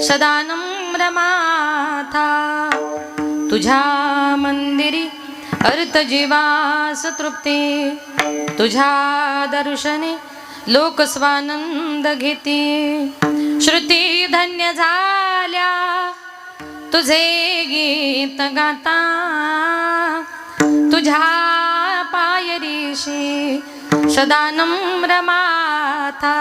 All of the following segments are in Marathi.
सदा नम्रमाथा तुझ्या मंदिरी अर्थ जीवास तृप्ती तुझ्या दर्शने लोक स्वानंद घेती श्रुती धन्य झाल्या तुझे गीत गाता तुझ्या पायरीशी सदा नम्र माथा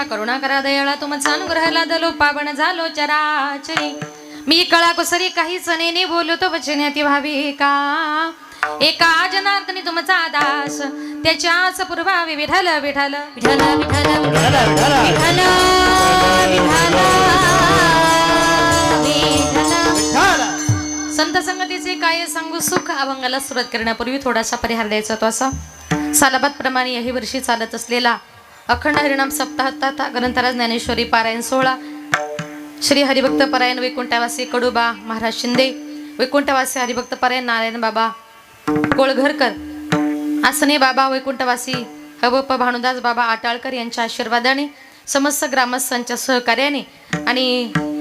करुणाकरा दयाळा तुमचा अनुग्रहाला दलो पावन झालो चराचरी मी कळा कुसरी काही सनेने बोलतो वचनाती व्हावी का एका जनार्दनी तुमचा दास त्याच्याच पूर्वावे विठ्ठल विठ्ठल विठ्ठल विठ्ठल विठ्ठल विठ्ठल संत संगतीचे काय सांगू सुख अभंगाला सुरुवात करण्यापूर्वी थोडासा परिहार द्यायचा तो असा सालाबाद प्रमाणे याही वर्षी चालत असलेला अखंड हरिनाम सप्ताहात ग्रंथराज ज्ञानेश्वरी पारायण सोहळा श्री हरिभक्त परायण वैकुंठवासी कडुबा महाराज शिंदे वैकुंठवासी हरिभक्त परायण नारायण बाबा कोळघरकर आसने बाबा वैकुंठवासी हवप भानुदास बाबा आटाळकर यांच्या आशीर्वादाने समस्त ग्रामस्थांच्या सहकार्याने आणि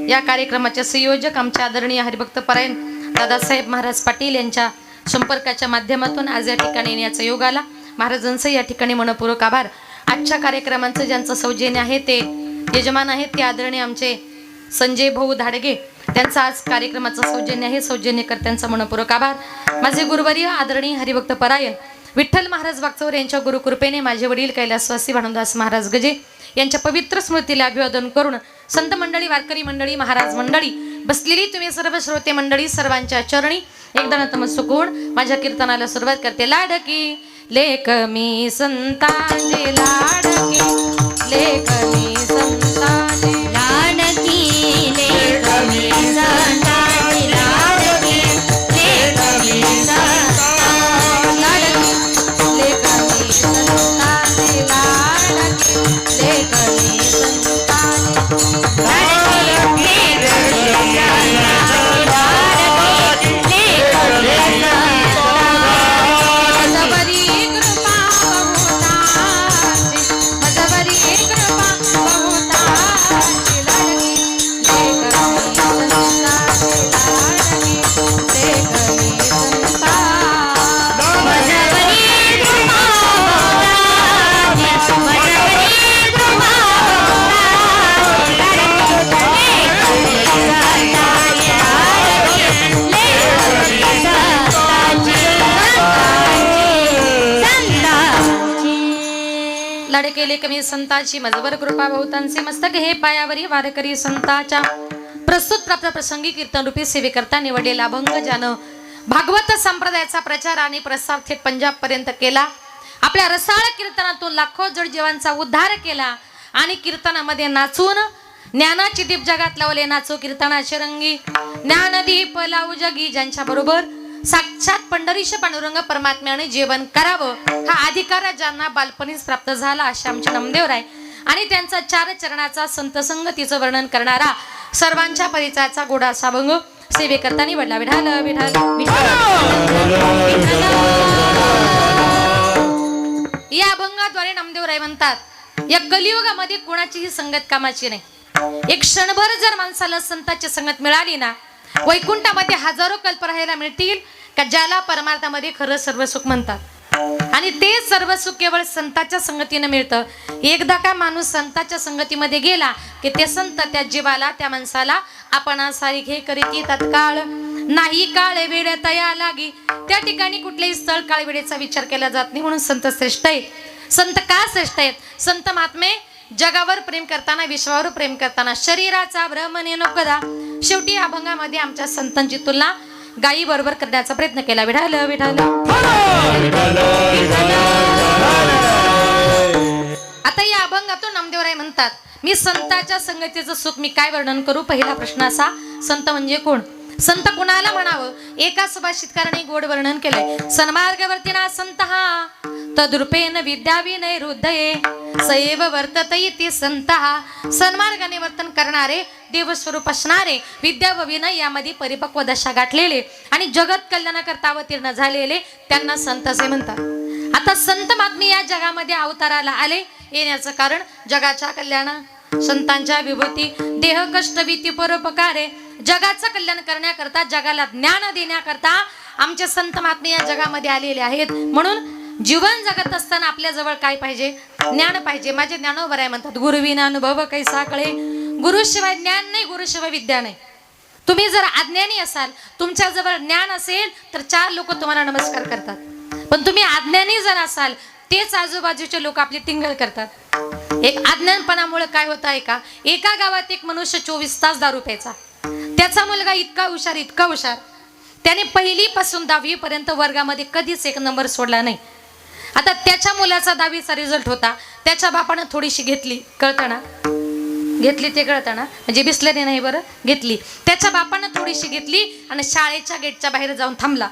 या कार्यक्रमाचे संयोजक आमच्या आदरणीय हरिभक्त परायण दादासाहेब महाराज पाटील यांच्या संपर्काच्या माध्यमातून आज या ठिकाणी येण्याचा योग आला महाराजांचे या ठिकाणी मनपूर्वक आभार आजच्या कार्यक्रमांचं ज्यांचं सौजन्य आहे ते यजमान आहेत ते आदरणीय आमचे संजय भाऊ धाडगे त्यांचा आज कार्यक्रमाचं सौजन्य आहे सौजन्यकर्त्यांचा मनपूर्वक आभार माझे गुरुवर्य आदरणीय हरिभक्त परायण विठ्ठल महाराज वागचौर यांच्या गुरुकृपेने माझे वडील कैलासवासी भानुदास महाराज गजे यांच्या पवित्र स्मृतीला अभिवादन करून संत मंडळी वारकरी मंडळी महाराज मंडळी बसलेली तुम्ही सर्व श्रोते मंडळी सर्वांच्या चरणी एकदा नतमस्तक होऊन माझ्या कीर्तनाला सुरुवात करते लाडकी लेक मी संतांचे लाडकी लेक मी संतांचे लाडकी लेक मी संतांचे लाडकी लेक मी संतांचे लाडकी लेक मी संतांचे लाडकी लेक मी संतांचे लाडकी कृपा लाडे केले कमी संताची मजवर कृपा बहुतांचे मस्तक हे पायावरी वारकरी संताच्या प्रस्तुत प्राप्त प्रसंगी कीर्तन रूपी सेवेकरता निवडलेला अभंग ज्यानं भागवत संप्रदायाचा प्रचार आणि प्रसार थेट पंजाब पर्यंत केला. आपल्या रसाळ कीर्तनातून लाखो जडजीवांचा उद्धार केला आणि कीर्तनामध्ये नाचून ज्ञानाची दीप जगात लावले. नाचो कीर्तनाचे रंगी ज्ञानदीप लावू जगी, ज्यांच्या बरोबर साक्षात पंढरीश पांडुरंग परमात्म्याने जेवण करावं हा अधिकार ज्यांना बालपणीच प्राप्त झाला असे आमचे नामदेव राय आणि त्यांचा चार चरणाचा संत संगतीचं वर्णन करणारा सर्वांच्या परिचयाचा गोडा असा अभंग सेवेकरता निवडला. विठाल विठाल या अभंगाद्वारे नामदेव राय म्हणतात या कलियुगामध्ये कोणाचीही संगत कामाची नाही. एक क्षणभर जर माणसाला संतांची संगत मिळाली ना वैकुंठामध्ये हजारो कल्प राहायला मिळतील का ज्याला परमार्थामध्ये खरं सर्व सुख म्हणतात आणि ते सर्व सुख केवळ संतांच्या संगतीने मिळतं. एकदा का माणूस संतांच्या संगतीमध्ये गेला की ते संत त्या जीवाला त्या माणसाला आपणासारी घे करीती तत्काळ नाही काळ वेळ तया लागी. त्या ठिकाणी कुठलेही स्थळ काळ वेळेचा विचार केला जात नाही म्हणून संत श्रेष्ठ आहेत. संत का श्रेष्ठ आहेत? संत महात्मे जगावर प्रेम करताना विश्वावर प्रेम करताना शरीराचा भ्रम नको करा. शेवटी या अभंगामध्ये आमच्या संतांची तुलना गायी बरोबर करण्याचा प्रयत्न केला. विठाल विठाल आता या अभंगातून नामदेव राय म्हणतात मी संतांच्या संगतीचं सुख मी काय वर्णन करू. पहिला प्रश्न असा संत म्हणजे कोण? संत कुणाला म्हणावं? एका सुभाषितकाराने गोड वर्णन केलंय. सन्मार्गवर्ती ना संत हा तद्रूपेन विद्या विनय हृदये सैव वर्तत इति संत हा. सन्मार्गाने वर्तन करणारे देवस्वरूप असणारे विद्या व विनय यामध्ये परिपक्व दशा गाठलेले आणि जगत कल्याणाकरता अवतीर्ण झालेले त्यांना संत असे म्हणतात. आता संत महात्मे या जगामध्ये अवताराला आले. येण्याचं कारण जगाच्या कल्याणा संतांच्या विभूती देह कष्ट भीती परोपकारे जगाचं कल्याण करण्याकरता जगाला ज्ञान देण्याकरता आमचे संत महात्मे या जगामध्ये आलेले आहेत. म्हणून जीवन जगत असताना आपल्या जवळ काय पाहिजे? ज्ञान पाहिजे. माझे ज्ञानोबर आहे म्हणतात गुरुविना अनुभव कैसा कळे. गुरुशिवाय ज्ञान नाही, गुरुशिवाय विद्या नाही. तुम्ही जर अज्ञानी असाल तुमच्या जवळ ज्ञान असेल तर चार लोक तुम्हाला नमस्कार करतात. पण तुम्ही अज्ञानी जर असाल तेच आजूबाजूचे लोक आपली टिंगल करतात. एक अज्ञानपणामुळे काय होत आहे का एका गावात एक मनुष्य 24 तास दारू प्यायचा. त्याचा मुलगा इतका हुशार त्याने पहिली पासून 10वी पर्यंत वर्गामध्ये कधीच एक नंबर सोडला नाही. आता त्याच्या मुलाचा 10वीचा रिझल्ट होता. त्याच्या बापानं थोडीशी घेतली कळताना म्हणजे बिसलेली नाही बरं घेतली. त्याच्या बापानं थोडीशी घेतली आणि शाळेच्या गेटच्या बाहेर जाऊन थांबला.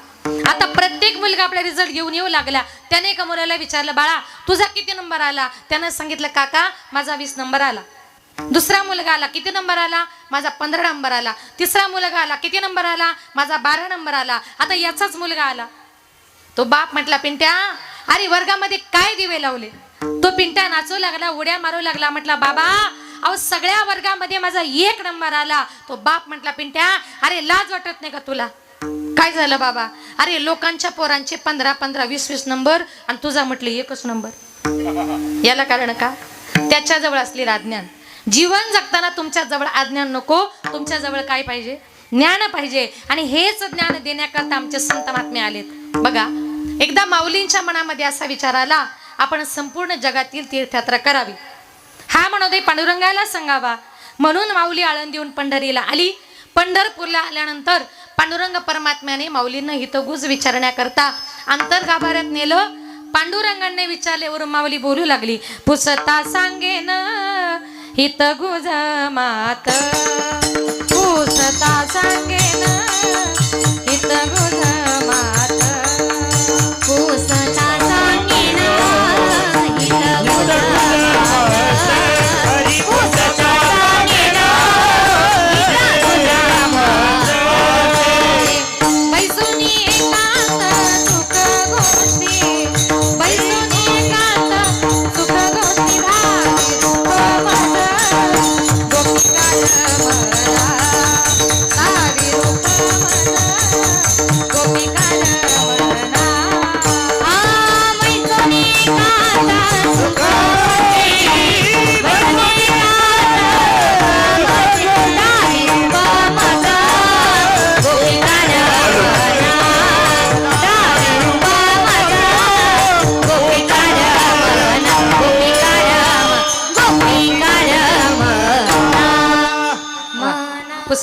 आता प्रत्येक मुलगा आपला रिझल्ट घेऊन येऊ लागला. त्याने एका मुलाला विचारलं बाळा तुझा किती नंबर आला? त्यानं सांगितलं काका माझा 20 नंबर आला. दुसरा मुलगा आला किती नंबर आला? माझा 15 नंबर आला. तिसरा मुलगा आला किती नंबर आला? माझा 12 नंबर आला. आता याचाच मुलगा आला. तो बाप म्हटला पिंट्या अरे वर्गामध्ये काय दिवे लावले? तो पिंट्या नाचू लागला उड्या मारू लागला. म्हटला बाबा अहो सगळ्या वर्गामध्ये माझा 1 नंबर आला. तो बाप म्हटला पिंट्या अरे लाज वाटत नाही का तुला? काय झालं बाबा? अरे लोकांच्या पोरांचे 15-15 20-20 नंबर आणि तुझा म्हटलं 1च नंबर. याला कारण का? त्याच्या जवळ असलेलं अज्ञान. जीवन जगताना तुमच्या जवळ अज्ञान नको. तुमच्या जवळ काय पाहिजे? ज्ञान पाहिजे. आणि हेच ज्ञान देण्याकरता आमचे संत महात्मे आलेत. बघा एकदा माऊलींच्या मनामध्ये असा विचार आला आपण संपूर्ण जगातील तीर्थयात्रा करावी. हा मनोदय पांडुरंगाला सांगावा. म्हणून माऊली आळंदीहून पंढरीला आली. पंढरपूरला आल्यानंतर पांडुरंग परमात्म्याने माऊलींना हितगुज विचारण्याकरता अंतर्गाभाऱ्यात नेलं. पांडुरंगाने विचारल्यावर माऊली बोलू लागली पुसता सांगेन हितगुज मात पुसता सांगेन हितगुज मात पुसता सांगेन हितगुज गोपिका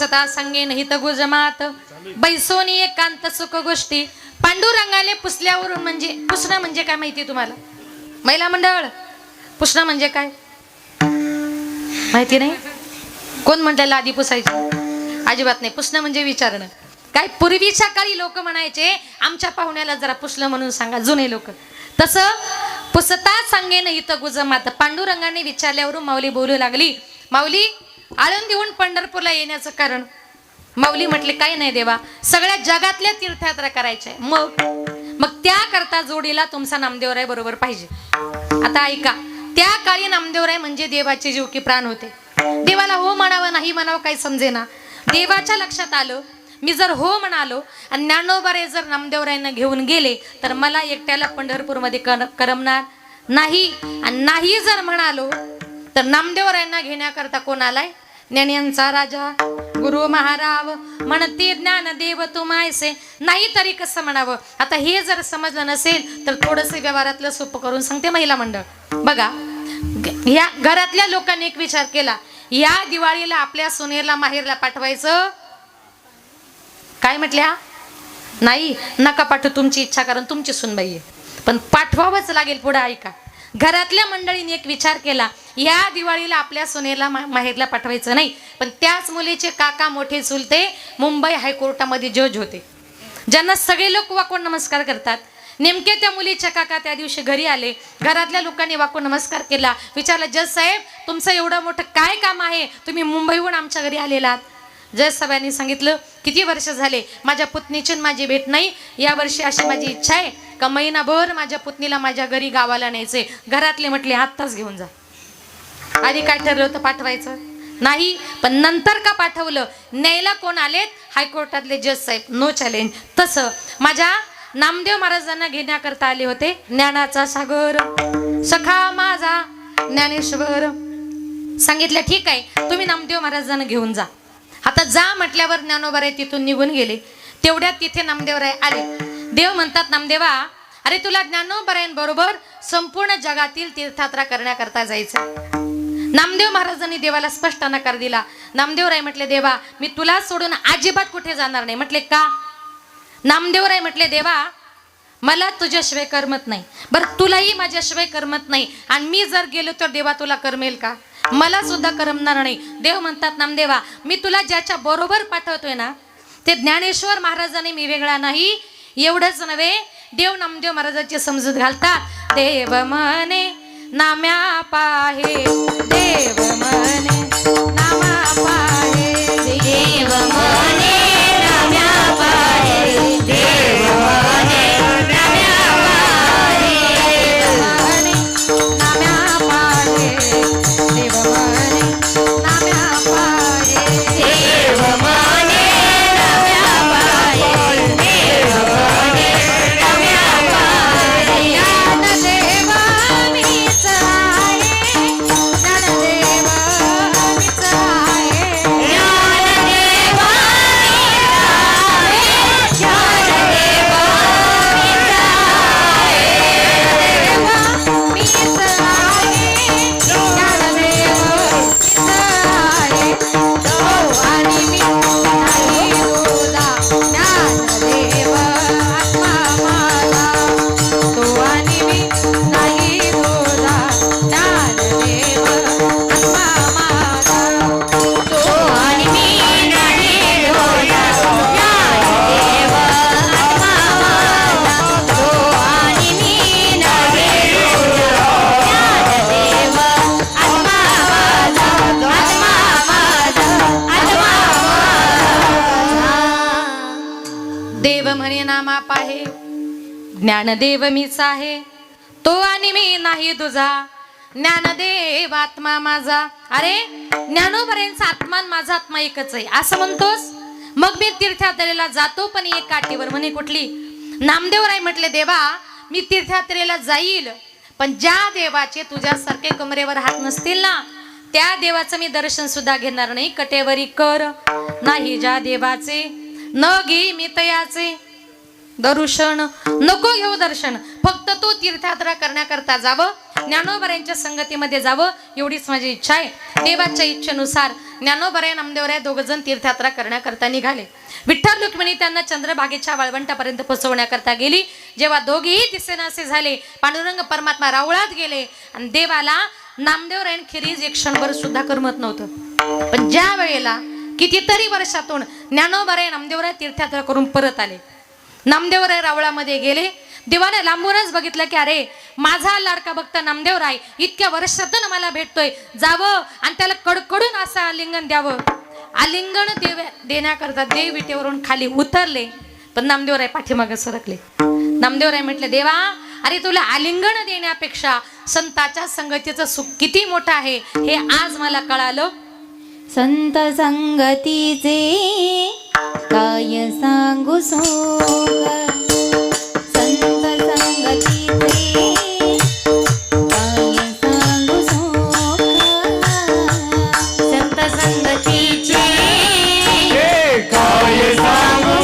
पुसता संगेन हित गुजमात बैसोनी एकांत सुख गोष्टी. पांडुरंगाने पुसल्यावरून म्हणजे पुसणं म्हणजे काय माहिती तुम्हाला? महिला मंडळ, पुसणं म्हणजे काय माहिती नाही? कोण म्हटलेलं आधी पुसायचं? अजिबात नाही. पुसणं म्हणजे विचारणं. काय पूर्वीच्या काळी लोक म्हणायचे आमच्या पाहुण्याला जरा पुसलं म्हणून सांगा, जुने लोक. तसं पुसता सांगेन हित गुजमात. पांडुरंगाने विचारल्यावरून माऊली बोलू लागली, माऊली आळंदीहून पंढरपूरला येण्याचं कारण? माऊली म्हटले काही नाही देवा, सगळ्या जगातल्या तीर्थयात्रा करायच्या. मग त्याकरता जोडीला तुमचा नामदेवराय बरोबर पाहिजे. आता ऐका, त्या काळी नामदेवराय म्हणजे देवाचे जीव की प्राण होते. देवाला हो म्हणावं नाही म्हणावं काही समजेना. देवाच्या लक्षात आलं, मी जर हो म्हणालो आणि ज्ञानोबारे जर नामदेवरायांना घेऊन गेले तर मला एकट्याला पंढरपूरमध्ये करमणार नाही. आणि नाही जर म्हणालो तर नामदेवरायांना घेण्याकरता कोण आलाय? ज्ञान्यांचा राजा गुरु महाराव म्हणते ज्ञानदेव तुमायसे. नाही तरी कसं म्हणावं? आता हे जर समजलं नसेल तर थोडंसं व्यवहारातलं सोपं करून सांगते. महिला मंडळ बघा, या घरातल्या लोकांनी एक विचार केला, या दिवाळीला आपल्या सुनेला माहेरला पाठवायचं. काय म्हटल्या? नाही, नका पाठवू, तुमची इच्छा, कारण तुमची सुनबाई आहे. पण पाठवावंच लागेल. पुढे ऐका, घरातल्या मंडळीने एक विचार केला, या दिवाळीला आपल्या सुनेला माहेरला पाठवायचं नाही. पण त्याच मुलीचे काका मोठे चुलते मुंबई हायकोर्टामध्ये जज होते, ज्यांना सगळे लोक वाकून नमस्कार करतात. नेमके त्या मुलीचे काका त्या दिवशी घरी आले. घरातल्या लोकांनी वाकून नमस्कार केला. विचारलं, जज साहेब तुमचं एवढं मोठं काय काम आहे, तुम्ही मुंबईहून आमच्या घरी आलेलात? जज साहेबांनी सांगितलं, किती वर्ष झाले माझ्या पुतणीची माझी भेट नाही. या वर्षी अशी माझी इच्छा आहे का महिनाभर माझ्या पुतणीला माझ्या घरी गावाला न्यायचे. घरातले म्हटले आत्ताच घेऊन जा. आधी काय ठरलं होतं? पाठवायचं नाही. पण नंतर का पाठवलं? न्यायला कोण आलेत? हायकोर्टातले जज साहेब. No challenge. तसं माझ्या नामदेव महाराजांना घेण्याकरता आले होते ज्ञानाचा सागर सखा माझा ज्ञानेश्वर. सांगितलं ठीक आहे, तुम्ही नामदेव महाराजांना घेऊन जा. आता जा म्हटल्यावर ज्ञानोबाराय तिथून निघून गेले. तेवढ्यात तिथे नामदेवराय आले. देव म्हणतात, नामदेवा अरे तुला ज्ञानोबारायांबरोबर संपूर्ण जगातील तीर्थयात्रा करण्याकरता जायचं. नामदेव महाराजांनी देवाला स्पष्ट नकार दिला. नामदेवराय म्हटले, देवा मी तुला सोडून अजिबात कुठे जाणार नाही. म्हटले का? नामदेवराय म्हटले, देवा मला तुझ्याशिवाय करमत नाही. बरं तुलाही माझ्याशिवाय करमत नाही, आणि मी जर गेलो तर देवा तुला करमेल का? मला सुद्धा करमणार नाही. देव म्हणतात, नामदेवा मी तुला ज्याच्या बरोबर पाठवतोय ना ते ज्ञानेश्वर महाराजांनी, मी वेगळा नाही. एवढंच नव्हे, देव नामदेव महाराजांची समजूत घालतात. देव म्हणे नाम्या पाहे, देव म्हणे नामा पाहे, देव म्हणे नाम्या पाहे, देव म्हणे नाम्या पाहे, नाम्या पाहे, देव म्हणे नाम्या पाहे, देव म्हणे नाम्या पाहे, देव म्हणे नाम्या पाहे. ज्ञानदेव मीच आहे, ज्ञानदेव मीच आहे, ज्ञानदेव ज्ञानदेव मीच आहे, तो आणि मी नाही तुझा, ज्ञानदेव आत्मा माझा. अरे ज्ञानोबारायांचा आत्मा आणि माझा आत्मा एकच आहे असं म्हणतोस? मग मी तीर्थयात्रेला जातो, पण एक काठीवर. म्हणे कुठली? नामदेवराय म्हटले, देवा मी तीर्थयात्रेला जाईल, पण ज्या देवाचे तुझ्यासारखे कमरेवर हात नसतील ना त्या देवाचं मी दर्शन सुद्धा घेणार नाही. कटेवरी कर नाही ज्या देवाचे, न घे मी तयाचे दर्शन. नको घेऊ दर्शन, फक्त तू तीर्थयात्रा करण्याकरता जावं, ज्ञानोबारायांच्या संगतीमध्ये जावं, एवढीच माझी इच्छा आहे. देवाच्या इच्छेनुसार ज्ञानोबराय नामदेवराय दोघं जण तीर्थयात्रा करण्याकरता निघाले. विठ्ठल रुक्मिणी त्यांना चंद्रभागेच्या वाळवंटापर्यंत पोहोचवण्याकरता गेली. जेव्हा दोघेही दिसेनासे झाले, पांडुरंग परमात्मा रावळात गेले आणि देवाला नामदेवरायांखेरीज एक क्षणभर सुद्धा करमत नव्हतं. पण ज्या वेळेला कितीतरी वर्षातून ज्ञानोबराय नामदेवराय तीर्थयात्रा करून परत आले, नामदेवराय रावळामध्ये गेले. देवाने लांबूनच बघितलं की अरे माझा लाडका भक्त नामदेवराय इतक्या वर्षातून मला भेटतोय, जावं आणि त्याला कडकडून असं आलिंगन द्यावं. आलिंगन देण्याकरता देव विटेवरून खाली उतरले, पण नामदेवराय पाठीमागे सरकले. नामदेवराय म्हटले, देवा अरे तुला आलिंगन देण्यापेक्षा संताच्या संगतीचं सुख किती मोठं आहे हे आज मला कळालं. संत संगतीचे काय सांगू सुख, संत संगतीचे काय सांगू सुख, संत संगतीचे काय सांगू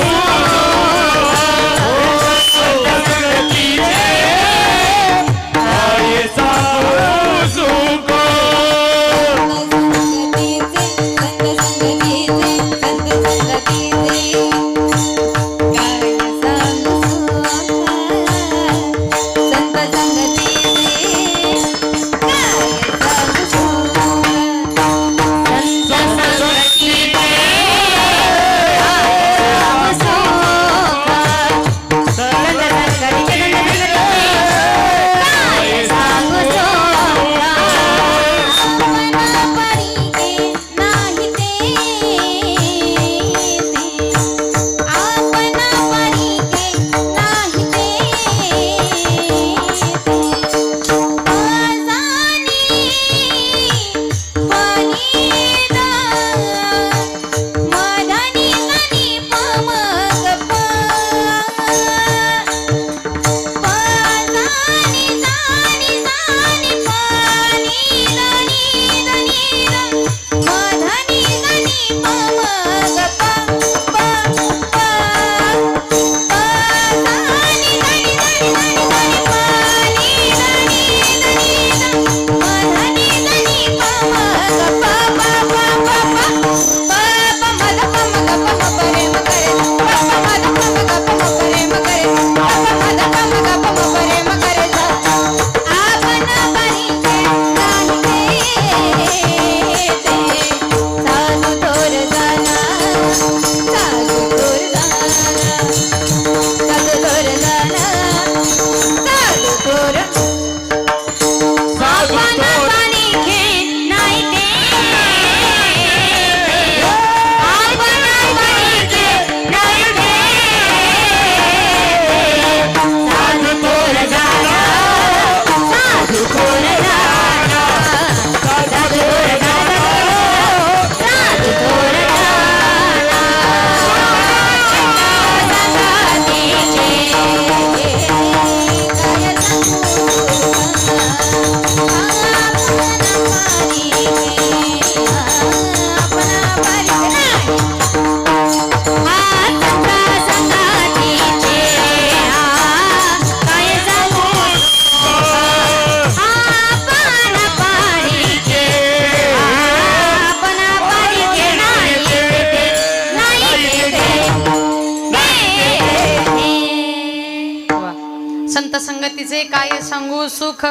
संत संगतीचे काय सांगू सुख,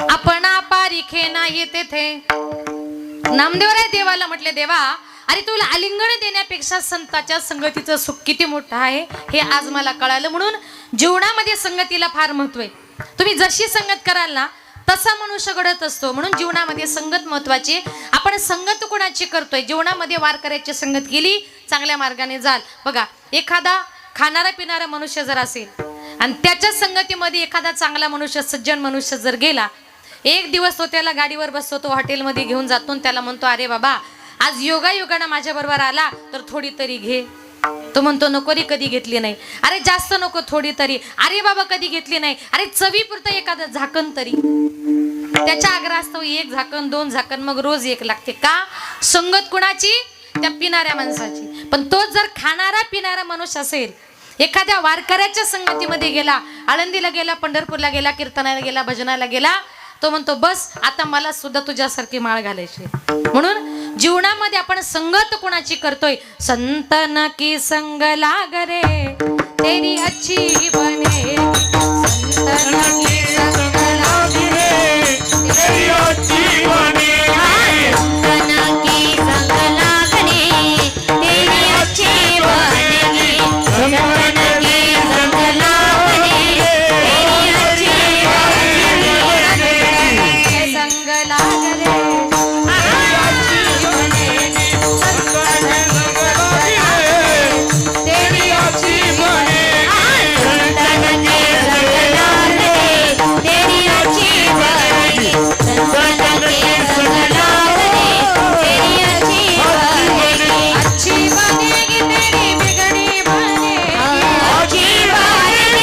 आपणा पारिखे नाही तेथे. नामदेवराय देवाला म्हटले, देवा अरे तुला आलिंगन देण्यापेक्षा संताच्या संगतीचं सुख किती मोठं आहे हे आज मला कळालं. म्हणून जीवनामध्ये संगतीला फार महत्व आहे. तुम्ही जशी संगत कराल ना तसा मनुष्य घडत असतो. म्हणून जीवनामध्ये संगत महत्वाची. आपण संगत कोणाची करतोय? जीवनामध्ये वारकऱ्याची संगत केली, चांगल्या मार्गाने जाल. बघा, एखादा खाणारा पिणारा मनुष्य जर असेल आणि त्याच्या संगतीमध्ये एखादा चांगला मनुष्य, सज्जन मनुष्य जर गेला, एक दिवस तो त्याला गाडीवर बसवतो, हॉटेलमध्ये घेऊन जातो, त्याला म्हणतो, अरे बाबा आज योगायोगानं माझ्या बरोबर आला तर थोडी तरी घे. तो म्हणतो, नको रे, कधी घेतली नाही. अरे जास्त नको, थोडी तरी. अरे बाबा कधी घेतली नाही. अरे चवीपुरतं एखादं झाकण तरी. त्याच्या आग्रहास्तव एक झाकण, दोन झाकण, मग रोज एक लागते. का? संगत कुणाची? त्या पिणाऱ्या माणसाची. पण तो जर खाणारा पिणारा मनुष्य असेल, एखाद्या वारकऱ्याच्या संगतीमध्ये गेला, आळंदीला गेला, पंढरपूरला गेला, कीर्तनाला गेला, भजनाला गेला, तो म्हणतो बस आता मला सुद्धा तुझ्यासारखी माळ घालायची. म्हणून जीवनामध्ये आपण संगत कोणाची करतोय. संतन की संग लाग रे तेरी अच्छी बने, संतन की संग लाग रे तेरी अच्छी बने, संतन की संग लागणे तेरी अच्छी बनेगी, संतन की संग लागणे तेरी अच्छी बनेगी, संग लाग रे तेरी अच्छी बने, संतन की संग लागणे तेरी अच्छी बनेगी, संतन की संग लागणे तेरी अच्छी बनेगी, अच्छी बनेगी तेरी बिगड़ी बनेगी, अच्छी बनेगी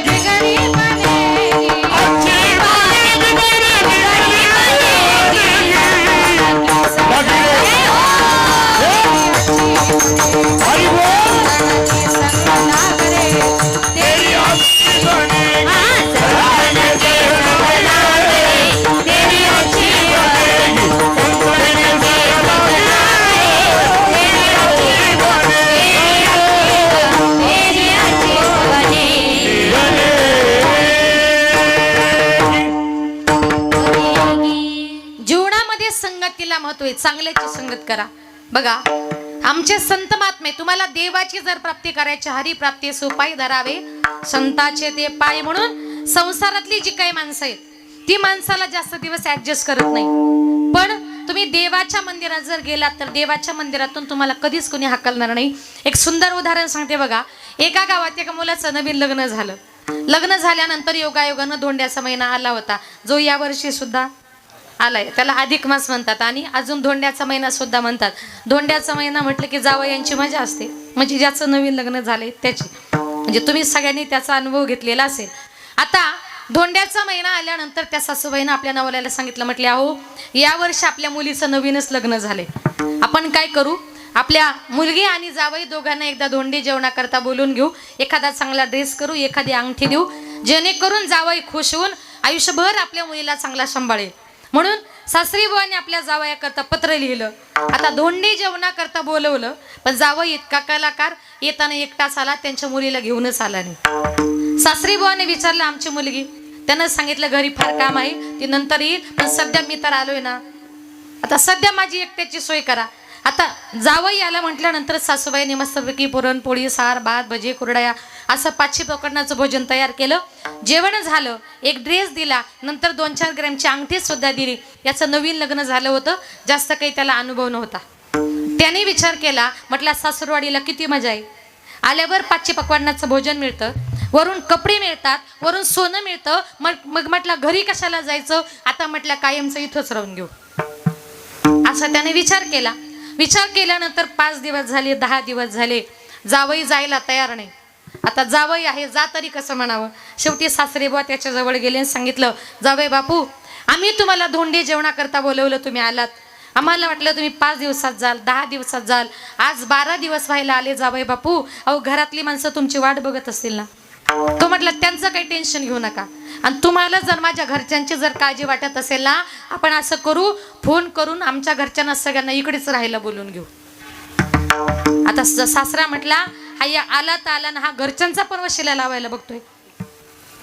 बिगड़ी बनेगी, अच्छी बनेगी तेरी बिगड़ी संग लाग रे तेरी अच्छी बनेगी, संतन की संग लागणे तेरी अच्छी बनेगी, संतन की संग लागणे तेरी अच्छी बनेगी. जीवनामध्ये संगतीला महत्व आहे. चांगल्याची संगत करा. बघा आमचे संत महात्मे तुम्हाला देवाची जर प्राप्ती करायची हरी प्राप्ती सोपाई धरावे संताचे ते पाय. म्हणून संसारातली जी काही माणसं आहेत ती माणसाला जास्त दिवस ऍडजस्ट करत नाही. पण तुम्ही देवाच्या मंदिरात जर गेलात तर देवाच्या मंदिरातून तुम्हाला कधीच कोणी हाकलणार नाही. एक सुंदर उदाहरण सांगते बघा. एका गावात एका मुलाचं नवीन लग्न झालं. लग्न झाल्यानंतर योगायोगानं धोंड्याचा महिना आला होता, जो या वर्षी सुद्धा आलाय. त्याला अधिक मास म्हणतात आणि अजून धोंड्याचा महिना सुद्धा म्हणतात. धोंड्याचा महिना म्हटलं की जावयांची मजा असते, म्हणजे ज्याचं नवीन लग्न झालंय त्याची. म्हणजे तुम्ही सगळ्यांनी त्याचा अनुभव घेतलेला असेल. आता धोंड्याचा महिना आल्यानंतर त्या सासूबाईनं आपल्या नवऱ्याला सांगितलं, म्हटले अहो या वर्षी आपल्या मुलीचं नवीनच लग्न झालंय, आपण काय करू, आपल्या मुलगी आणि जावई दोघांना एकदा धोंडी जेवणाकरता बोलून घेऊ, एखादा चांगला ड्रेस करू, एखादी अंगठी देऊ, जेणेकरून जावई खुश होऊन आयुष्यभर आपल्या मुलीला चांगला सांभाळेल. म्हणून सासरी बुवाने आपल्या जावयाकरता पत्र लिहिलं. आता धोंडी जेवणाकरता बोलवलं, पण जावई इतका कलाकार येताना एकटाच आला, त्यांच्या मुलीला घेऊनच आला नाही. सासरी बुवाने विचारलं आमची मुलगी, त्यानं सांगितलं घरी फार काम आहे, ती नंतर येईल, पण सध्या मी तर आलोय ना, आता सध्या माझी एकट्याची सोय करा. आता जावई आला म्हटल्यानंतर सासूबाईने मस्तपैकी पुरणपोळी, सार, भात, भजी, कुरडया असं 500 प्रकारचं भोजन तयार केलं. जेवण झालं, एक ड्रेस दिला, नंतर 2-4 ग्रॅमची अंगठी सुद्धा दिली. याचं नवीन लग्न झालं होतं, जास्त काही त्याला अनुभव नव्हता. त्याने विचार केला, म्हटलं सासूरवाडीला किती मजा आहे, आल्यावर 500 पकवानाचं भोजन मिळतं, वरून कपडे मिळतात, वरून सोनं मिळतं, मग म्हटलं घरी कशाला जायचं, आता म्हटलं कायमचं इथंच राहून घेऊ. असा त्याने विचार केला. विचार केल्यानंतर 5 दिवस झाले, 10 दिवस झाले, जावई जायला तयार नाही. आता जावई आहे, जा तरी कसं म्हणावं. शेवटी सासरे बुवा त्याच्या जवळ गेले आणि सांगितलं, जावई बापू आम्ही तुम्हाला धोंडी जेवणाकरता बोलवलं, तुम्ही आलात, आम्हाला वाटलं तुम्ही 5 दिवसात जाल, 10 दिवसात जाल, आज 12 दिवस व्हायला आले जावई बापू. अहो घरातली माणसं तुमची वाट बघत असतील ना. तो म्हटलं त्यांचं काही टेन्शन घेऊ नका, आणि तुम्हाला जर माझ्या घरच्यांची जर काळजी वाटत असेल ना, आपण असं करू, फोन करून आमच्या घरच्यांना सगळ्यांना इकडेच राहायला बोलून घेऊ. आता सासरा म्हटला हा या आला तर आला ना, हा घरच्यांचा पण वशिला लावायला बघतोय.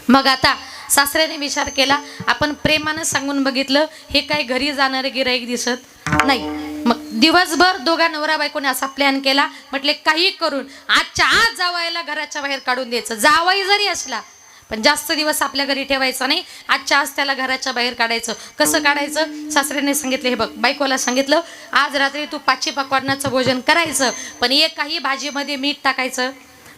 मग आता सासऱ्याने विचार केला, आपण प्रेमानं सांगून बघितलं, हे काही घरी जाणारे गिराईक दिसत नाही. मग दिवसभर दोघा नवरा बायकोने असा प्लॅन केला, म्हटले काही करून आजच्या आज जावयाला घराच्या बाहेर काढून द्यायचं. जावई जरी असला पण जास्त दिवस आपल्या घरी ठेवायचं नाही, आजच्या आज त्याला घराच्या बाहेर काढायचं. कसं काढायचं, सासऱ्याने सांगितलं, हे बघ बायकोला सांगितलं, आज रात्री तू 500 पकवानाचं भोजन करायचं, पण एकही भाजीमध्ये मीठ टाकायचं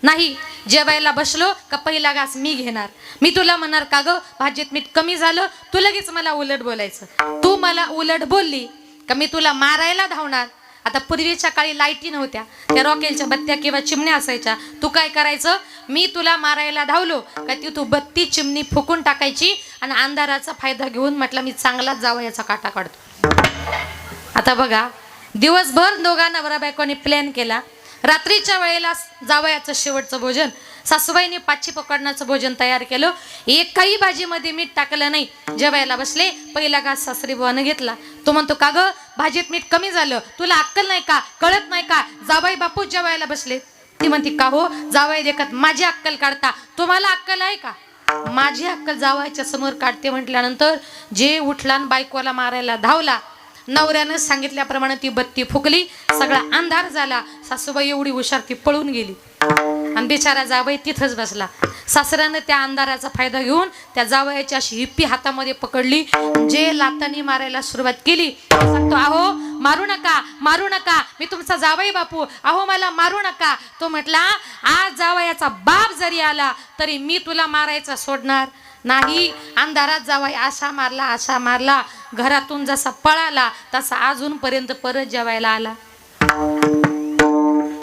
नाही. जेवायला बसलो का पहिला घास मी घेणार, मी तुला म्हणणार का ग भाजीत मीठ कमी झालं, तू लगेच मला उलट बोलायचं. तू मला उलट बोलली का मी तुला मारायला धावणार. आता पूर्वीच्या काळी लाईटी नव्हत्या, त्या रॉकेलच्या बत्त्या किंवा चिमण्या असायच्या. तू काय करायचं, मी तुला मारायला धावलो का ती तू बत्ती चिमणी फुकून टाकायची आणि अंधाराचा फायदा घेऊन म्हटलं मी चांगलाच जावयाचा काटा काढतो. आता बघा दिवसभर दोघा नवरा बायकोने प्लॅन केला. रात्रीच्या वेळेला जावयाचं शेवटचं भोजन सासूबाईने पाची पकडण्याचं भोजन तयार केलं. एकही भाजीमध्ये मीठ टाकलं नाही. जेवायला बसले, पहिला घास सासरी बुवानं घेतला. तो म्हणतो, का ग भाजीत मीठ कमी झालं, तुला अक्कल नाही का, कळत नाही का, जावई बापू जेवायला बसले. ती म्हणते, का हो जावई देखत माझी अक्कल काढता, तुम्हाला अक्कल आहे का? माझी अक्कल जावयाच्या समोर काढते म्हटल्यानंतर जे उठला आणि बायकोला मारायला धावला. नवऱ्यानं सांगितल्याप्रमाणे ती बत्ती फुकली, सगळा अंधार झाला. सासूबाई एवढी हुशार ती पळून गेली आणि बिचारा जावई तिथंच बसला. सासऱ्यानं त्या अंधाराचा फायदा घेऊन त्या जावयाची अशी हिप्पी हातामध्ये पकडली, जे लातानी मारायला सुरुवात केली. सांगतो, अहो मारू नका, मारू नका, मी तुमचा जावई बापू, अहो मला मारू नका. तो म्हटला, आज जावयाचा बाप जरी आला तरी मी तुला मारायचा सोडणार नाही. अंधारात जावई असा मारला, असा मारला, घरातून जसा पळाला तसा अजूनपर्यंत परत जेवायला आला.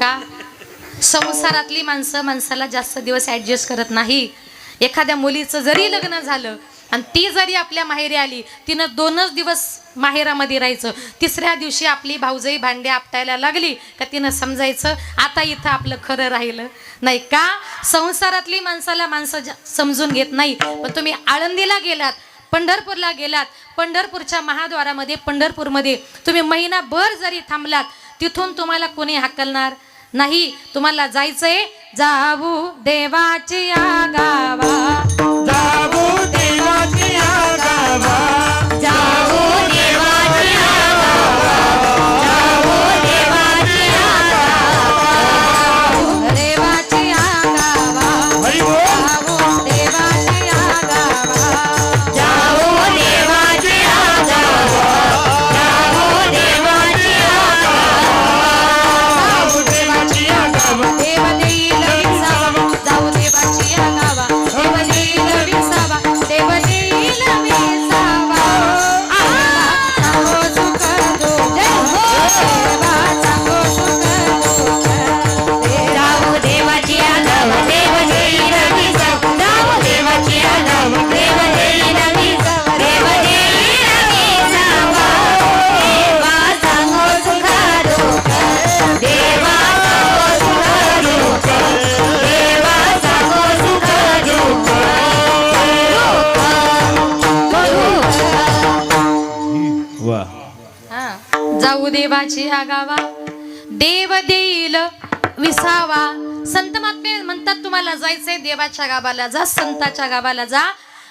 का? संसारातली माणसं माणसाला जास्त दिवस ॲडजस्ट करत नाही. एखाद्या मुलीचं जरी लग्न झालं आणि ती जरी आपल्या माहेरी आली, तिनं 2च दिवस माहेरामध्ये राहायचं. तिसऱ्या दिवशी आपली भाऊजाई भांडे आपटायला लागली का तिनं समजायचं आता इथं आपलं खरं राहिलं नाही. का? संसारातली माणसाला माणसं समजून घेत नाही. पण तुम्ही आळंदीला गेलात, पंढरपूरला गेलात, पंढरपूरच्या महाद्वारामध्ये पंढरपूरमध्ये तुम्ही महिनाभर जरी थांबलात, तिथून तुम्हाला कोणी हाकलणार नाही. तुम्हाला जायचंय, जाऊ देवाच्या गावा, जाऊ देवाच्या गावा, जाऊ देवाच्या गावा, जाऊ देवाच्या गावा, देवाच्या गावा, हरी बोल. जाऊ देवाच्या गावा, जाऊ देवाच्या गावा, जाऊ देवाच्या गावा, जाऊ देवाच्या गावा. देव देईल विसावा, जाऊ देवाच्या गावा, देव देईल विसावा, देव देईल विसावा. सांगो सुख दुःख, देवा सांगो सुख दुःख. जाऊ देवाच्या गावा, देव देईल विसावा, जाऊ देवाच्या गावा, देव देईल विसावा, देव देईल विसावा. देवा सांगो सुख दुःख, देवा सांगो सुख दुःख, देवा सांगो सुख दुःख, वाह. हा. जाऊ देवाच्या गावा, देव देईल विसावा. संत महात्मे म्हणतात, तुम्हाला जायचंय देवाच्या गावाला जा, संताच्या गावाला जा.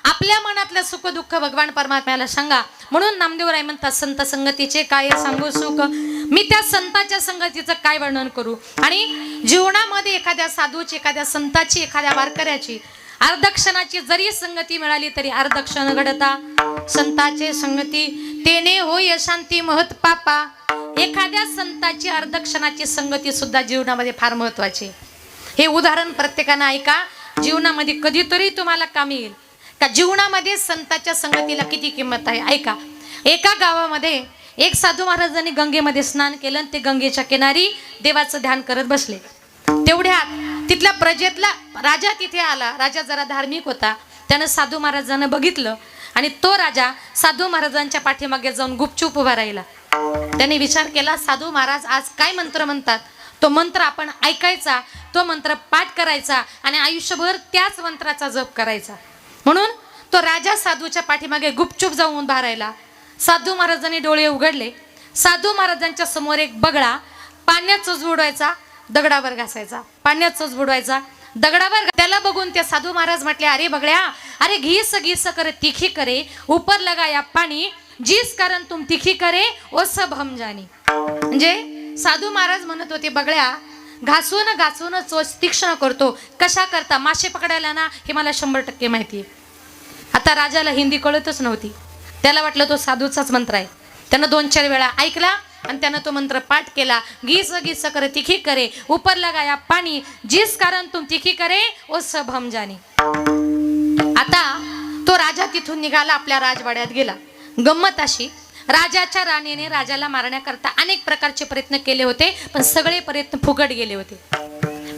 आपल्या मनातलं सुख दुःख भगवान परमात्म्याला सांगा. म्हणून नामदेवराय म्हणतात, संत संगतीचे काय सांगू सुख, मी त्या संताच्या संगतीचं काय वर्णन करू. आणि जीवनामध्ये एखाद्या साधूची, एखाद्या संताची, एखाद्या वारकऱ्याची अर्धक्षणाची जरी संगती मिळाली तरी अर्धक्षण घडता. संताचे संगती तेने होय शांती महत पापा. एखाद्या संताची अर्धक्षणाची संगती सुद्धा जीवनामध्ये फार महत्वाची. हे उदाहरण प्रत्येकानं ऐका, जीवनामध्ये कधीतरी तुम्हाला कामी येईल. का जीवनामध्ये संताच्या संगतीला किती किंमत आहे ऐका. एका गावामध्ये एक साधू महाराजांनी गंगेमध्ये स्नान केलं आणि ते गंगेच्या किनारी देवाचं ध्यान करत बसले. तेवढ्यात तिथल्या प्रजेतला राजा तिथे आला. राजा जरा धार्मिक होता. त्यानं साधू महाराजांना बघितलं आणि तो राजा साधू महाराजांच्या पाठीमागे जाऊन गुपचूप उभा राहिला. त्याने विचार केला, साधू महाराज आज काय मंत्र म्हणतात, तो मंत्र आपण ऐकायचा, तो मंत्र पाठ करायचा आणि आयुष्यभर त्याच मंत्राचा जप करायचा. म्हणून तो राजा साधूच्या पाठीमागे गुपचूप जाऊन उभा राहिला. साधू महाराजांनी डोळे उघडले. साधू महाराजांच्या समोर एक बगळा पाण्यातच बुडवायचा, दगडावर घासायचा, पाण्यातच बुडवायचा, दगडावर. त्याला बघून ते साधू महाराज म्हटले, अरे बगड्या, अरे घीस घीस कर तिखी करे, ऊपर लगाया पाणी, जिस कारण तुम तिखी करे ओ सब हम जानी. म्हणजे साधू महाराज म्हणत होते, बगड्या घासून घासून चोच तीक्ष्ण करतो. कशा करता? मासे पकडायला ना, हे मला 100% माहिती आहे. आता राजाला हिंदी कळतच नव्हती. त्याला वाटलं तो साधूचाच मंत्र आहे. त्यानं 2-4 वेळा ऐकला आणि त्यानं तो मंत्र पाठ केला. घीस घीस कर तिखी करे, ऊपर लगाया पाणी, जिस कारण तुम तिखी करे ओ सब हम जानी. आता तो राजा तिथून निघाला, आपल्या राजवाड्यात गेला. गंमत अशी, राजाच्या राणीने राजाला मारण्याकरता अनेक प्रकारचे प्रयत्न केले होते, पण सगळे प्रयत्न फुकट गेले होते.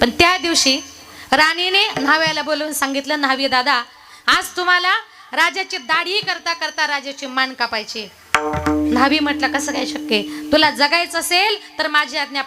पण त्या दिवशी राणीने न्हाव्याला बोलवून सांगितलं, न्हावी दादा, आज तुम्हाला राजाची दाढी करता करता राजाची मान कापायची. न्हावी म्हटलं, कसं काय शक्य? तुला जगायचं असेल तर माझी आज्ञा